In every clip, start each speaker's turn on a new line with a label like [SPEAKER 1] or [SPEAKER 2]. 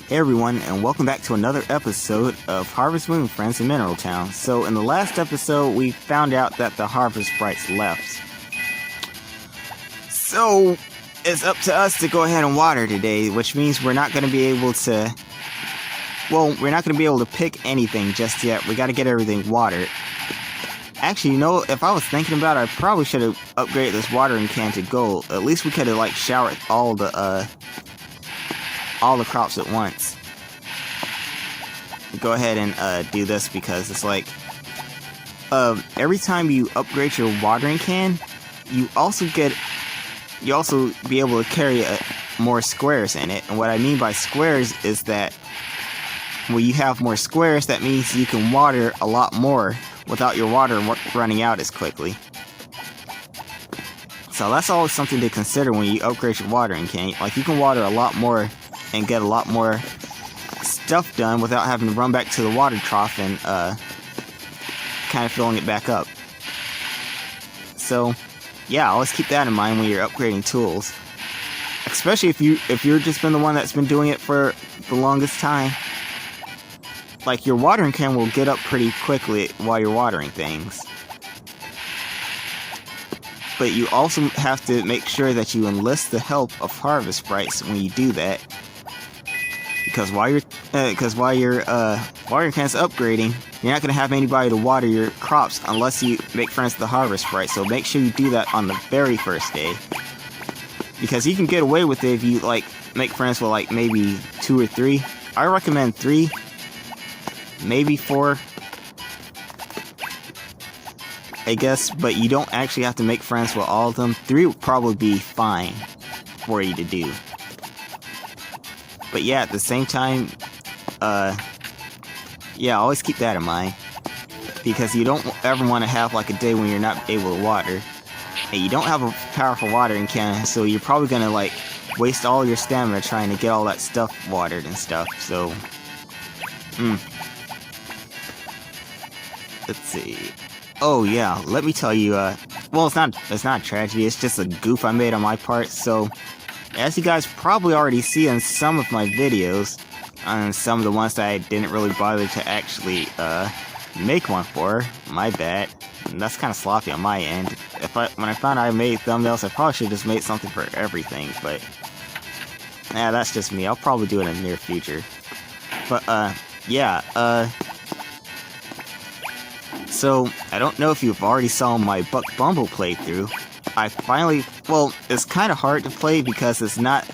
[SPEAKER 1] Hey everyone, and welcome back to another episode of Harvest Moon Friends in Mineral Town. So in the last episode, we found out that the Harvest Sprites left. So it's up to us to go ahead and water today, which means we're not going to be able to... Well, we're not going to be able to pick anything just yet. We got to get everything watered. Actually, you know, if I was thinking about it, I probably should have upgraded this watering can to gold. At least we could have, like, showered all the crops at once. Go ahead and do this because it's like every time you upgrade your watering can, you also be able to carry more squares in it. And what I mean by squares is that when you have more squares, that means you can water a lot more without your water running out as quickly. So that's always something to consider when you upgrade your watering can. Like, you can water a lot more and get a lot more stuff done without having to run back to the water trough and kind of filling it back up. So yeah, always keep that in mind when you're upgrading tools, especially if you're just been the one that's been doing it for the longest time. Like, your watering can will get up pretty quickly while you're watering things. But you also have to make sure that you enlist the help of Harvest Sprites when you do that. Because while your watering can's upgrading, you're not going to have anybody to water your crops unless you make friends with the Harvest Sprite. So make sure you do that on the very first day. Because you can get away with it if you, like, make friends with, like, maybe 2 or 3. I recommend 3. Maybe 4. I guess, but you don't actually have to make friends with all of them. 3 would probably be fine for you to do. But yeah, at the same time, yeah, always keep that in mind. Because you don't ever want to have, like, a day when you're not able to water. And you don't have a powerful watering can, so you're probably gonna, like, waste all your stamina trying to get all that stuff watered and stuff, so... Let's see... Oh yeah, let me tell you, well, it's not a tragedy, it's just a goof I made on my part. So, as you guys probably already see in some of my videos, and some of the ones that I didn't really bother to actually, make one for, my bad. And that's kind of sloppy on my end. When I found I made thumbnails, I probably should have just made something for everything, but... yeah, that's just me, I'll probably do it in the near future. But, yeah, so, I don't know if you've already saw my Buck Bumble playthrough. I finally... Well, it's kind of hard to play because it's not...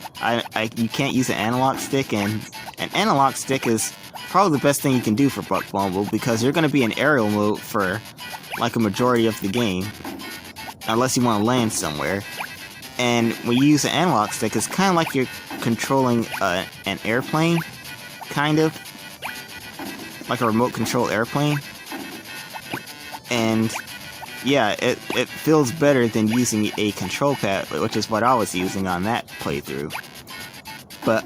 [SPEAKER 1] you can't use an analog stick, and an analog stick is probably the best thing you can do for Buck Bumble because you're going to be in aerial mode for, like, a majority of the game. Unless you want to land somewhere. And when you use an analog stick, it's kind of like you're controlling an airplane, kind of. Like a remote control airplane. And yeah, it feels better than using a control pad, which is what I was using on that playthrough. But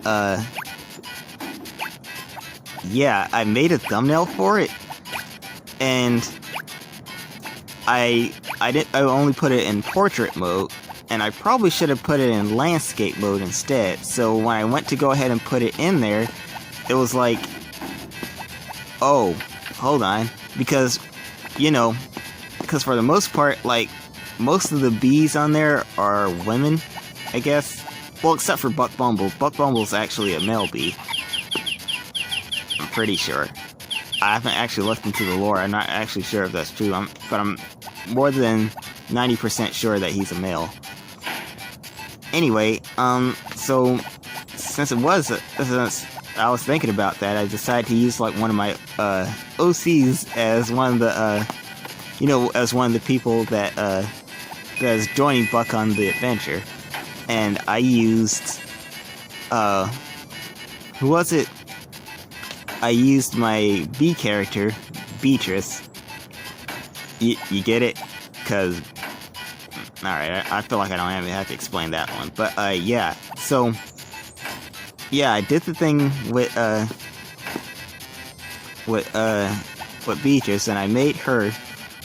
[SPEAKER 1] yeah, I made a thumbnail for it, and I only put it in portrait mode, and I probably should have put it in landscape mode instead. So when I went to go ahead and put it in there, it was like, oh, hold on, because, you know, because for the most part, like, most of the bees on there are women, I guess. Well, except for Buck Bumble. Buck Bumble's actually a male bee. I'm pretty sure. I haven't actually looked into the lore. I'm not actually sure if that's true. But I'm more than 90% sure that he's a male. Anyway, so since I was thinking about that, I decided to use, like, one of my OCs as one of the you know, as one of the people that is joining Buck on the adventure. And I used who was it? I used my bee character, Beatrice. You get it? Cause alright, I feel like I don't even have to explain that one. But yeah, so yeah, I did the thing with Beatrice, and I made her,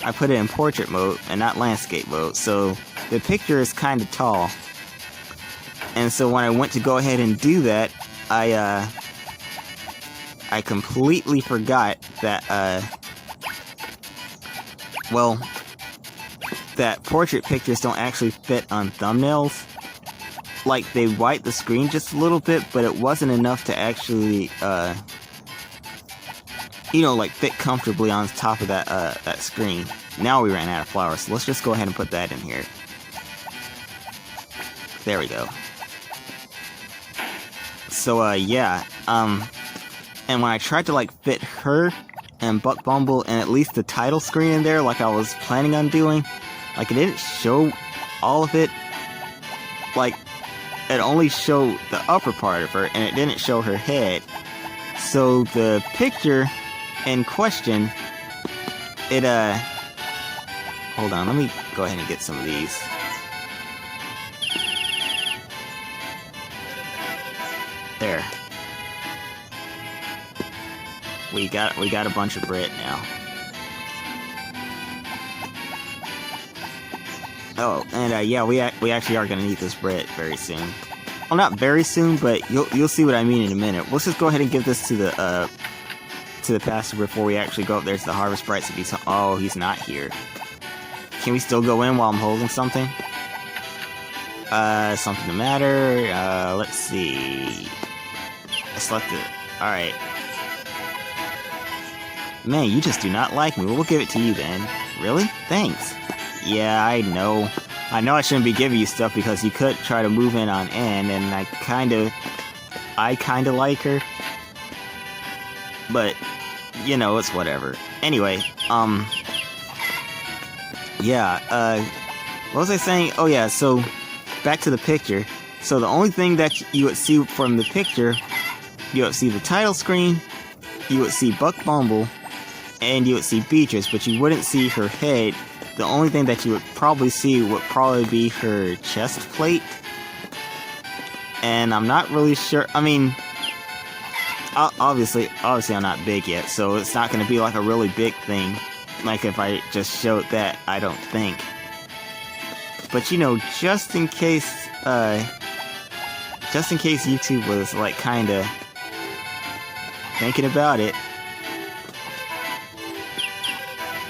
[SPEAKER 1] I put it in portrait mode and not landscape mode, so the picture is kind of tall. And so when I went to go ahead and do that, I I completely forgot that, well, that portrait pictures don't actually fit on thumbnails. Like, they white the screen just a little bit, but it wasn't enough to actually, you know, like, fit comfortably on top of that screen. Now we ran out of flour, so let's just go ahead and put that in here. There we go. So, yeah, and when I tried to, like, fit her and Buck Bumble and at least the title screen in there, like I was planning on doing, like, it didn't show all of it. Like, it only showed the upper part of her, and it didn't show her head. So the picture in question, it, hold on, let me go ahead and get some of these. There. We got a bunch of Brit now. Oh, and yeah, we actually are gonna need this Brit very soon. Well, not very soon, but you'll see what I mean in a minute. Let's just go ahead and give this to the pastor before we actually go up there to the Harvest Sprites. If he's not here. Can we still go in while I'm holding something? Something to matter. Let's see. I selected it. Alright. Man, you just do not like me. We'll give it to you then. Really? Thanks. Yeah, I know. I know I shouldn't be giving you stuff because you could try to move in on Anne, and I kinda like her. But, you know, it's whatever. Anyway, yeah, what was I saying? Oh yeah, so, back to the picture. So the only thing that you would see from the picture, you would see the title screen, you would see Buck Bumble, and you would see Beatrice, but you wouldn't see her head. The only thing that you would probably see would probably be her chest plate. And I'm not really sure, I mean, obviously I'm not big yet, so it's not going to be like a really big thing, like if I just showed that, I don't think. But you know, just in case YouTube was like kinda thinking about it,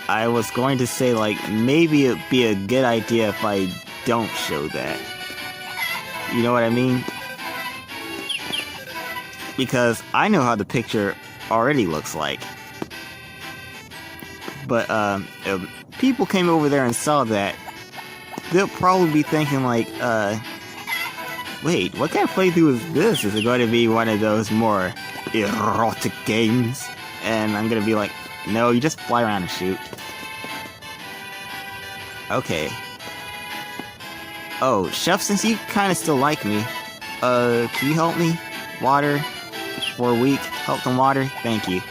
[SPEAKER 1] I was going to say, like, maybe it'd be a good idea if I don't show that. You know what I mean? Because I know how the picture already looks like. But, if people came over there and saw that, they'll probably be thinking, like, wait, what kind of playthrough is this? Is it going to be one of those more erotic games? And I'm gonna be like, no, you just fly around and shoot. Okay. Oh, Chef, since you kinda still like me, can you help me? Water for a week. Help them water? Thank you.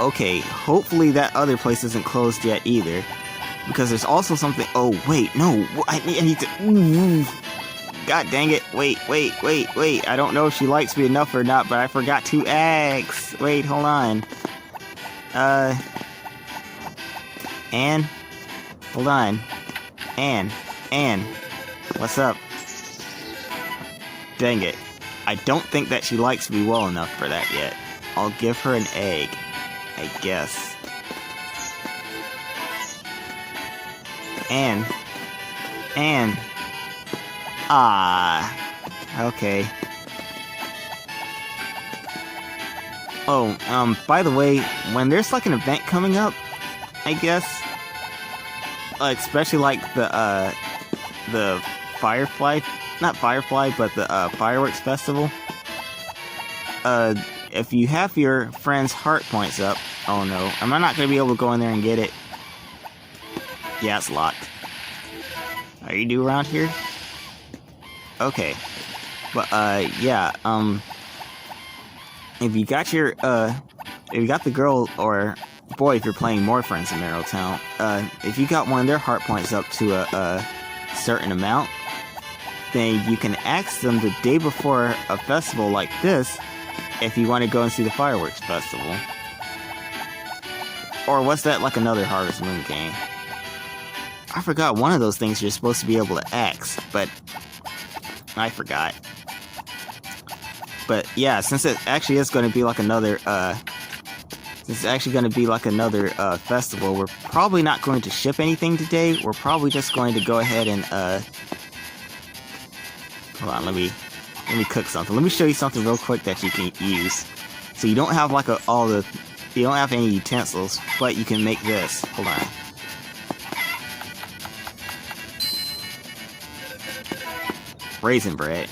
[SPEAKER 1] Okay, hopefully that other place isn't closed yet either. Because there's also something. Oh, wait, no. I need to. Ooh. God dang it. Wait. I don't know if she likes me enough or not, but I forgot 2 eggs. Wait, hold on. Anne? Hold on. Anne. What's up? Dang it. I don't think that she likes me well enough for that yet. I'll give her an egg, I guess. Anne. Okay. Oh, by the way, when there's like an event coming up, I guess, especially like the Firefly, not Firefly, but the Fireworks Festival, if you have your friend's heart points up, oh no, am I not gonna be able to go in there and get it? Yeah, it's locked. Are you new around here? Okay. But, yeah, if you got your, if you got the girl, or boy, if you're playing more friends in Marrowtown, if you got one of their heart points up to a certain amount, then you can ask them the day before a festival like this if you want to go and see the Fireworks Festival. Or was that like another Harvest Moon game? I forgot one of those things you're supposed to be able to ask, but I forgot. But yeah, since it actually is going to be like another, festival, we're probably not going to ship anything today. We're probably just going to go ahead and, hold on, let me cook something. Let me show you something real quick that you can use. So you don't have like you don't have any utensils, but you can make this. Hold on. Raisin bread.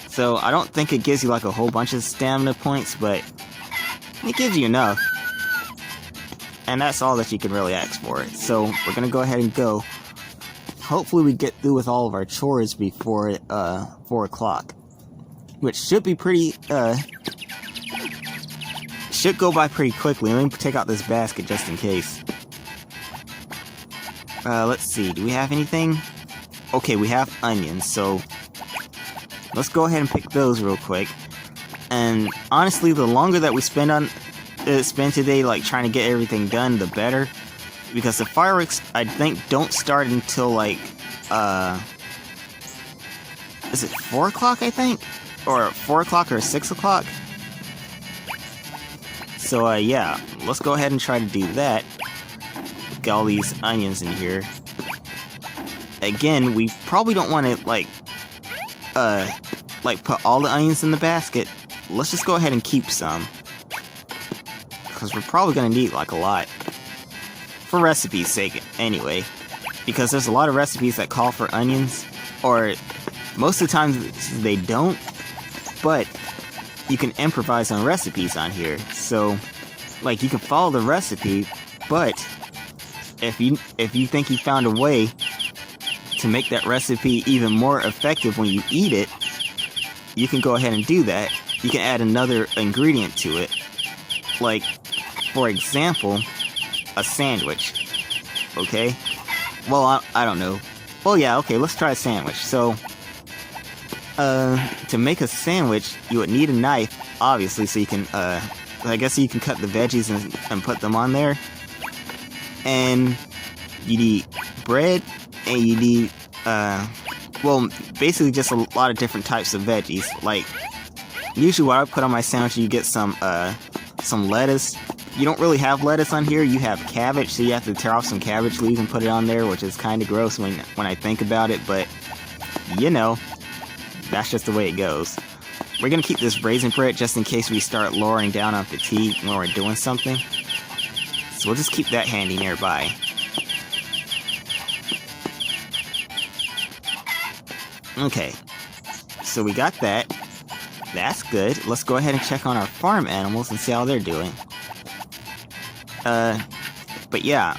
[SPEAKER 1] So I don't think it gives you like a whole bunch of stamina points, but it gives you enough. And that's all that you can really ask for. So we're gonna go ahead and go. Hopefully we get through with all of our chores before 4 o'clock. Which should be pretty, should go by pretty quickly. Let me take out this basket just in case. Let's see, do we have anything? Okay, we have onions, so let's go ahead and pick those real quick. And honestly, the longer that we spend today, like trying to get everything done, the better. Because the fireworks, I think, don't start until like, is it 4 o'clock, I think? Or 4 o'clock or 6 o'clock? So, yeah, let's go ahead and try to do that. Get all these onions in here. Again, we probably don't want to, like put all the onions in the basket. Let's just go ahead and keep some. Because we're probably going to need, like, a lot. For recipe's sake, anyway. Because there's a lot of recipes that call for onions. Or, most of the time, they don't. But, you can improvise on recipes on here. So, like, you can follow the recipe, but if you think you found a way to make that recipe even more effective when you eat it, you can go ahead and do that. You can add another ingredient to it. Like, for example, a sandwich. Okay? Well, I don't know. Well, yeah, okay, let's try a sandwich. So, to make a sandwich, you would need a knife, obviously, so you can, I guess you can cut the veggies and put them on there. And you need bread, and you need, well, basically just a lot of different types of veggies. Like, usually what I put on my sandwich, you get some lettuce. You don't really have lettuce on here, you have cabbage, so you have to tear off some cabbage leaves and put it on there, which is kind of gross when I think about it, but, you know, that's just the way it goes. We're gonna keep this raisin bread just in case we start lowering down on fatigue when we're doing something. So we'll just keep that handy nearby. Okay, so we got that. That's good. Let's go ahead and check on our farm animals and see how they're doing. But yeah,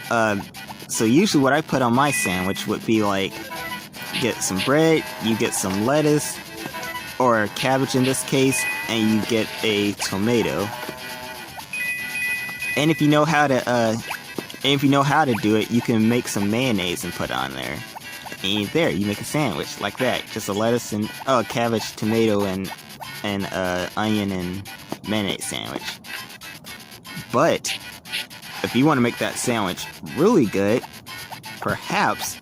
[SPEAKER 1] so usually what I put on my sandwich would be like, get some bread, you get some lettuce, or cabbage in this case, and you get a tomato. And if you know how to, do it, you can make some mayonnaise and put on there. And there, you make a sandwich like that. Just a lettuce and cabbage, tomato, and onion and mayonnaise sandwich. But if you want to make that sandwich really good, perhaps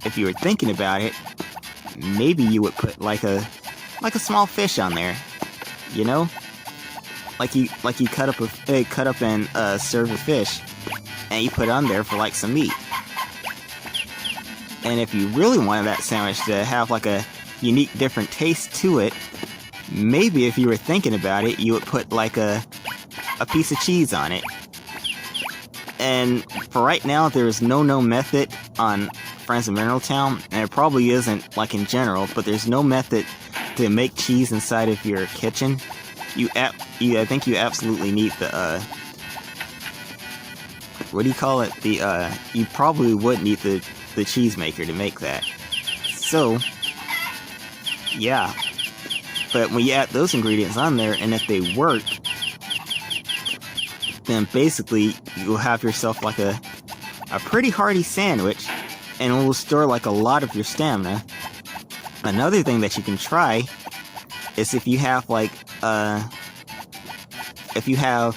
[SPEAKER 1] if you were thinking about it, maybe you would put like a small fish on there, you know, like you cut up and serve a fish, and you put it on there for like some meat. And if you really wanted that sandwich to have like a unique, different taste to it, maybe if you were thinking about it, you would put like a piece of cheese on it. And for right now, there's no method on Friends of Mineral Town, and it probably isn't like in general, but there's no method to make cheese inside of your kitchen. I think you absolutely need the what do you call it? You probably would need the cheese maker to make that. So, yeah. But when you add those ingredients on there, and if they work, then basically you'll have yourself like a pretty hearty sandwich, and it will store like a lot of your stamina. Another thing that you can try is if you have like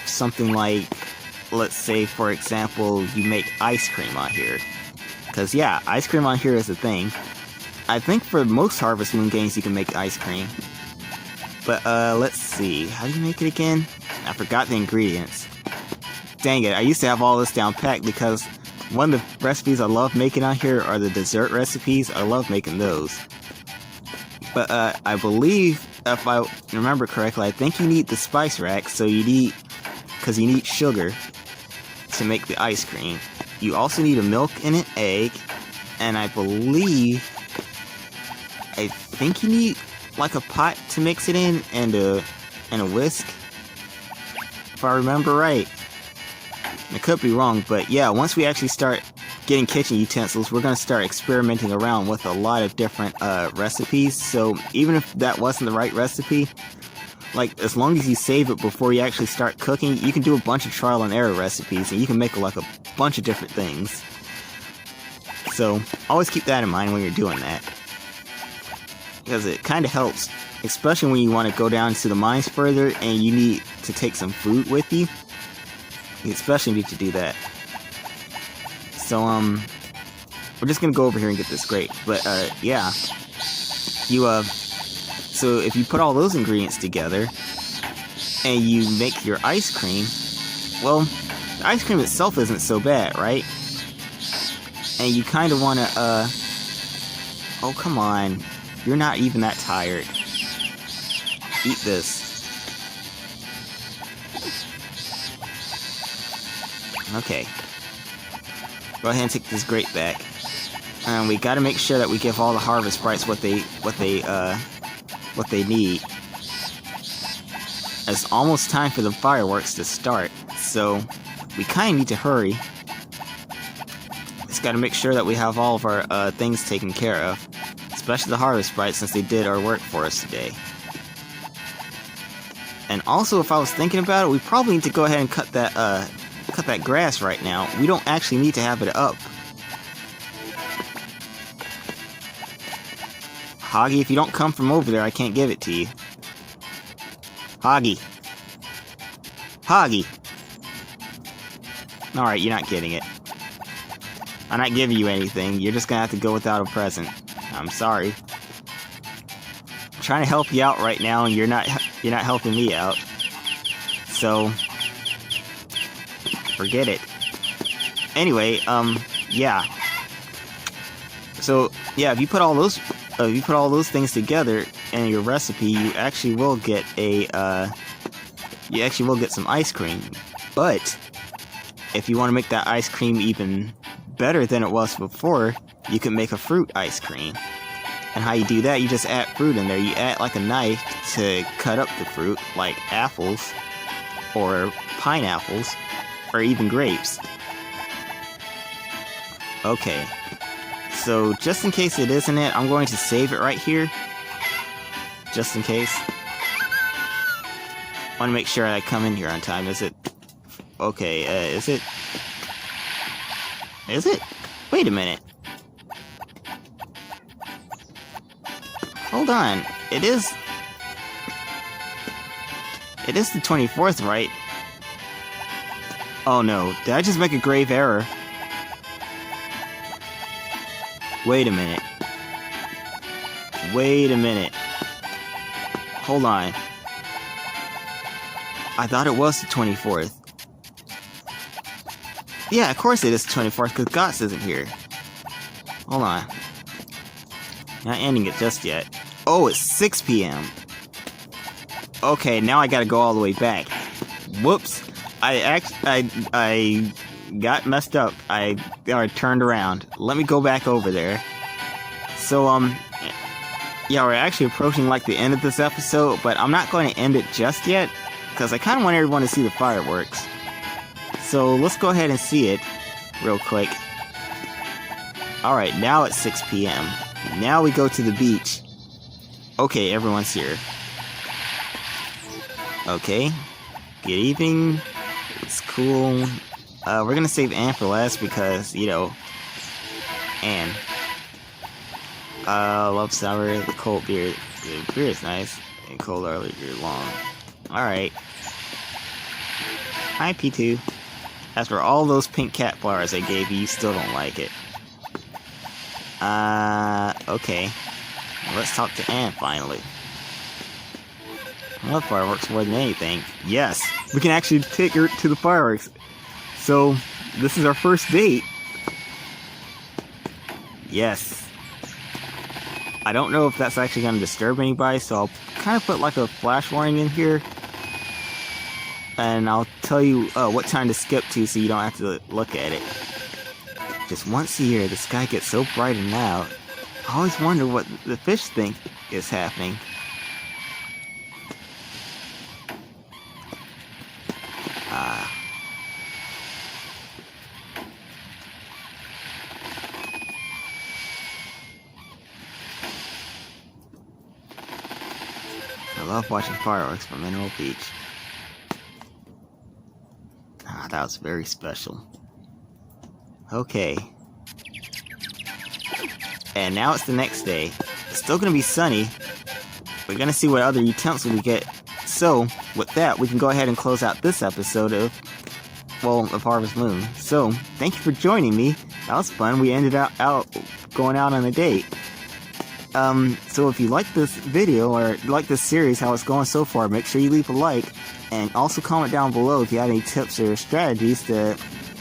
[SPEAKER 1] something like, let's say for example, you make ice cream on here. Cause yeah, ice cream on here is a thing. I think for most Harvest Moon games you can make ice cream. But, let's see. How do you make it again? I forgot the ingredients. Dang it, I used to have all this down packed because one of the recipes I love making on here are the dessert recipes. I love making those. But, I believe, if I remember correctly, I think you need the spice rack, so you need... because you need sugar to make the ice cream. You also need a milk and an egg, and I think you need like a pot to mix it in and a whisk, if I remember right. I could be wrong, but yeah, once we actually start getting kitchen utensils, we're gonna start experimenting around with a lot of different recipes. So even if that wasn't the right recipe, like, as long as you save it before you actually start cooking, you can do a bunch of trial and error recipes, and you can make like a bunch of different things. So always keep that in mind when you're doing that, because it kind of helps, especially when you want to go down to the mines further and you need to take some food with you. You especially need to do that. So we're just gonna go over here and get this grate. But yeah, so if you put all those ingredients together and you make your ice cream, well, the ice cream itself isn't so bad, right? And you kind of want to, oh, come on. You're not even that tired. Eat this. Okay. Go ahead and take this grate back. And we gotta make sure that we give all the harvest sprites what they need. It's almost time for the fireworks to start, so we kind of need to hurry. Just gotta make sure that we have all of our things taken care of, especially the harvest sprites, since they did our work for us today. And also, if I was thinking about it, we probably need to go ahead and cut that grass right now. We don't actually need to have it up. Hoggy, if you don't come from over there, I can't give it to you. Hoggy. Hoggy. Alright, you're not getting it. I'm not giving you anything. You're just gonna have to go without a present. I'm sorry. I'm trying to help you out right now, and you're not helping me out. So forget it. Anyway, yeah. So yeah, if you put all those things together in your recipe, you actually will get some ice cream. But if you want to make that ice cream even better than it was before, you can make a fruit ice cream. And how you do that, you just add fruit in there. You add like a knife to cut up the fruit, like apples, or pineapples, or even grapes. Okay. So, just in case it isn't it, I'm going to save it right here. Just in case. I want to make sure I come in here on time. Is it? Okay, is it? Is it? Wait a minute. Hold on. It is the 24th, right? Oh no, did I just make a grave error? Wait a minute. Wait a minute. Hold on. I thought it was the 24th. Yeah, of course it is the 24th, because Gots isn't here. Hold on. Not ending it just yet. Oh, it's 6 p.m. Okay, now I gotta go all the way back. Whoops. I got messed up. I turned around. Let me go back over there. So, yeah, we're actually approaching, like, the end of this episode, but I'm not going to end it just yet, because I kind of want everyone to see the fireworks. So, let's go ahead and see it real quick. Alright, now it's 6 p.m. Now we go to the beach. Okay, everyone's here. Okay. Good evening. It's cool. We're gonna save Anne for last because, you know, Anne. Love summer, the cold beer. The beer is nice, and cold early beer long. Alright. Hi, P2. As for all those pink cat flowers I gave you, you still don't like it. Okay. Well, let's talk to Anne finally. I love fireworks more than anything. Yes, we can actually take her to the fireworks. So, this is our first date. Yes. I don't know if that's actually going to disturb anybody, so I'll kind of put like a flash warning in here. And I'll tell you what time to skip to so you don't have to look at it. Just once a year, the sky gets so bright and loud. I always wonder what the fish think is happening. I love watching fireworks from Mineral Beach. That was very special. Okay. And now it's the next day. It's still gonna be sunny. We're gonna see what other utensils we get. So, with that, we can go ahead and close out this episode of Harvest Moon. So, thank you for joining me. That was fun. We ended out going out on a date. So if you like this video or like this series, how it's going so far, make sure you leave a like and also comment down below if you have any tips or strategies to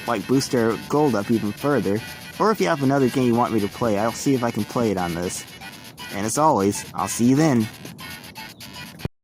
[SPEAKER 1] like boost our gold up even further, or if you have another game you want me to play. I'll see if I can play it on this. And as always, I'll see you then.